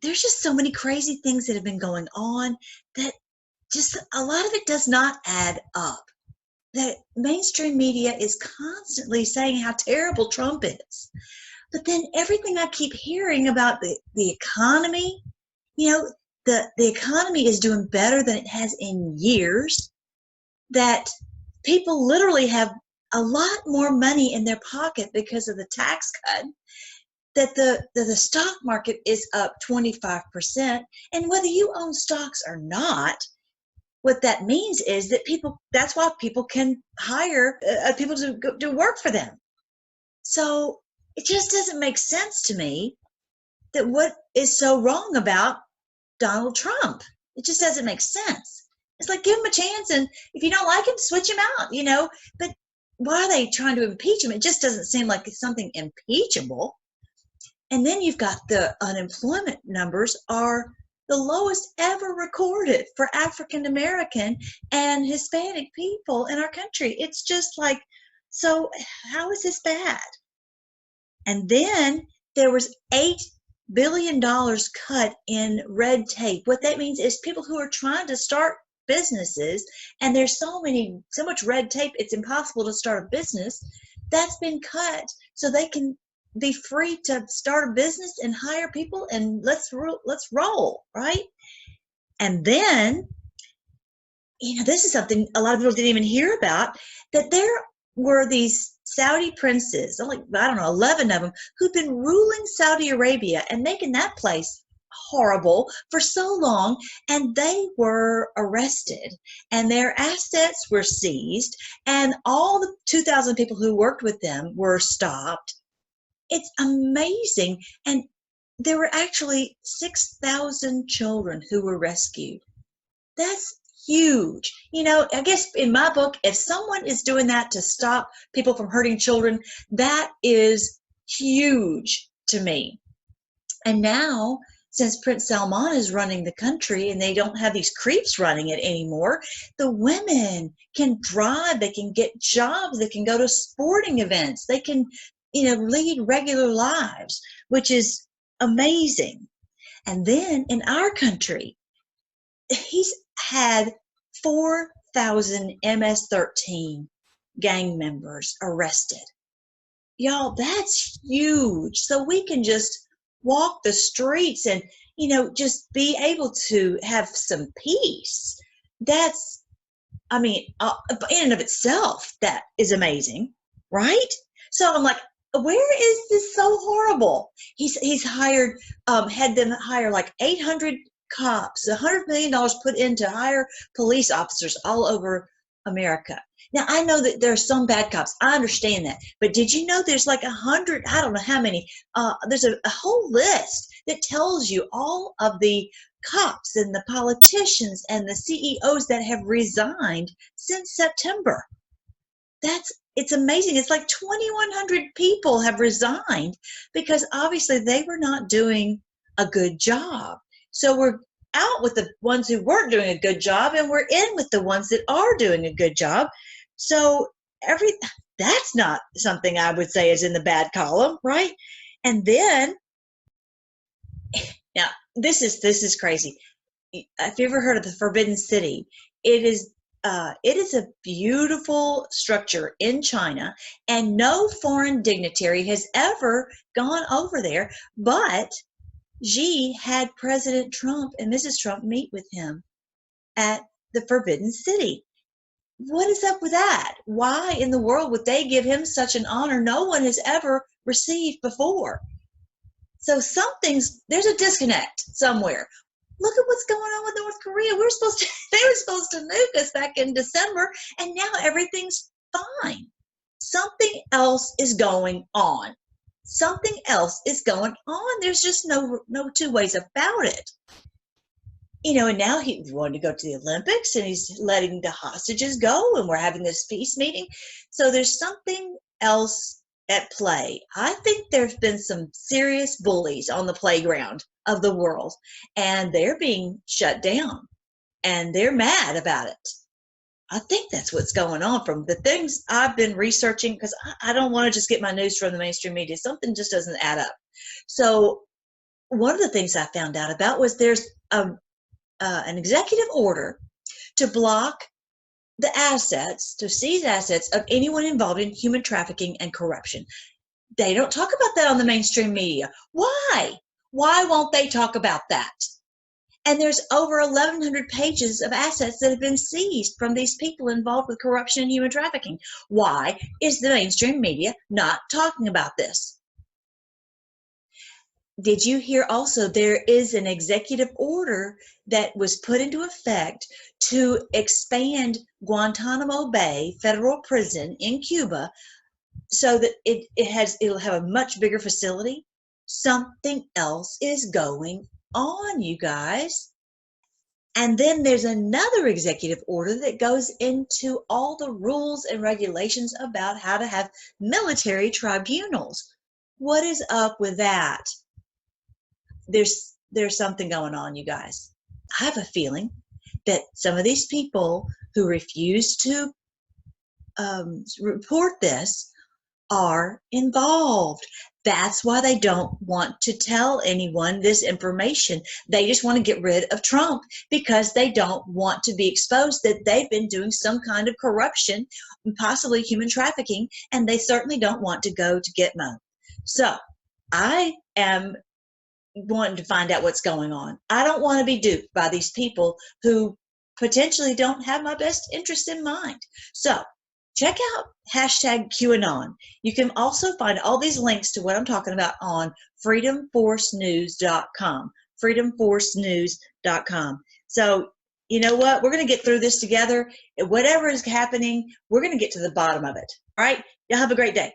there's just so many crazy things that have been going on that just a lot of it does not add up. That mainstream media is constantly saying how terrible Trump is. But then everything I keep hearing about the economy, the economy is doing better than it has in years, that people literally have a lot more money in their pocket because of the tax cut, that the stock market is up 25%. And whether you own stocks or not, what that means is that that's why people can hire people to go do work for them. So it just doesn't make sense to me that what is so wrong about Donald Trump. It just doesn't make sense. It's like, give him a chance, and if you don't like him, switch him out, But why are they trying to impeach him? It just doesn't seem like it's something impeachable. And then you've got the unemployment numbers are the lowest ever recorded for African American and Hispanic people in our country. It's just like, so how is this bad? And then there was $8 billion cut in red tape. What that means is people who are trying to start businesses, and there's so much red tape, it's impossible to start a business. That's been cut so they can be free to start a business and hire people, and let's roll, right? And then, this is something a lot of people didn't even hear about, that there were these Saudi princes, like, I don't know, 11 of them, who'd been ruling Saudi Arabia and making that place horrible for so long, and they were arrested and their assets were seized, and all the 2,000 people who worked with them were stopped. It's amazing. And there were actually 6,000 children who were rescued. That's huge. I guess in my book, if someone is doing that to stop people from hurting children, that is huge to me. And now, since Prince Salman is running the country and they don't have these creeps running it anymore, the women can drive, they can get jobs, they can go to sporting events, they can lead regular lives, which is amazing. And then in our country, he's had 4,000 MS-13 gang members arrested. Y'all, that's huge. So we can just walk the streets and, just be able to have some peace. That's, in and of itself, that is amazing, right? So I'm like, where is this so horrible? He's hired, had them hire like 800 cops, $100 million put in to hire police officers all over America. Now, I know that there are some bad cops. I understand that. But did you know there's like 100, I don't know how many, there's a whole list that tells you all of the cops and the politicians and the CEOs that have resigned since September. It's amazing. It's like 2,100 people have resigned because obviously they were not doing a good job. So we're out with the ones who weren't doing a good job, and we're in with the ones that are doing a good job. So that's not something I would say is in the bad column, right? And then, now this is crazy. Have you ever heard of the Forbidden City? It is a beautiful structure in China, and no foreign dignitary has ever gone over there, but Xi had President Trump and Mrs. Trump meet with him at the Forbidden City. What is up with that? Why in the world would they give him such an honor no one has ever received before? So there's a disconnect somewhere. Look at what's going on with North Korea. They were supposed to nuke us back in December, and now everything's fine. Something else is going on. Something else is going on. There's just no two ways about it. And now he wanted to go to the Olympics, and he's letting the hostages go, and we're having this peace meeting. So there's something else at play. I think there's been some serious bullies on the playground of the world, and they're being shut down, and they're mad about it. I think that's what's going on from the things I've been researching, because I don't want to just get my news from the mainstream media. Something just doesn't add up. So one of the things I found out about was there's an executive order to block the assets, to seize assets of anyone involved in human trafficking and corruption. They don't talk about that on the mainstream media. Why? Why won't they talk about that? And there's over 1,100 pages of assets that have been seized from these people involved with corruption and human trafficking. Why is the mainstream media not talking about this? Did you hear also there is an executive order that was put into effect to expand Guantanamo Bay Federal Prison in Cuba so that it'll have a much bigger facility? Something else is going on, you guys. And then there's another executive order that goes into all the rules and regulations about how to have military tribunals. What is up with that? There's something going on, you guys. I have a feeling that some of these people who refuse to report this are involved. That's why they don't want to tell anyone this information. They just want to get rid of Trump because they don't want to be exposed that they've been doing some kind of corruption, possibly human trafficking, and they certainly don't want to go to Gitmo. So I am wanting to find out what's going on. I don't want to be duped by these people who potentially don't have my best interest in mind. So check out #QAnon. You can also find all these links to what I'm talking about on freedomforcenews.com. freedomforcenews.com. So you know what? We're going to get through this together. Whatever is happening, we're going to get to the bottom of it. All right? Y'all have a great day.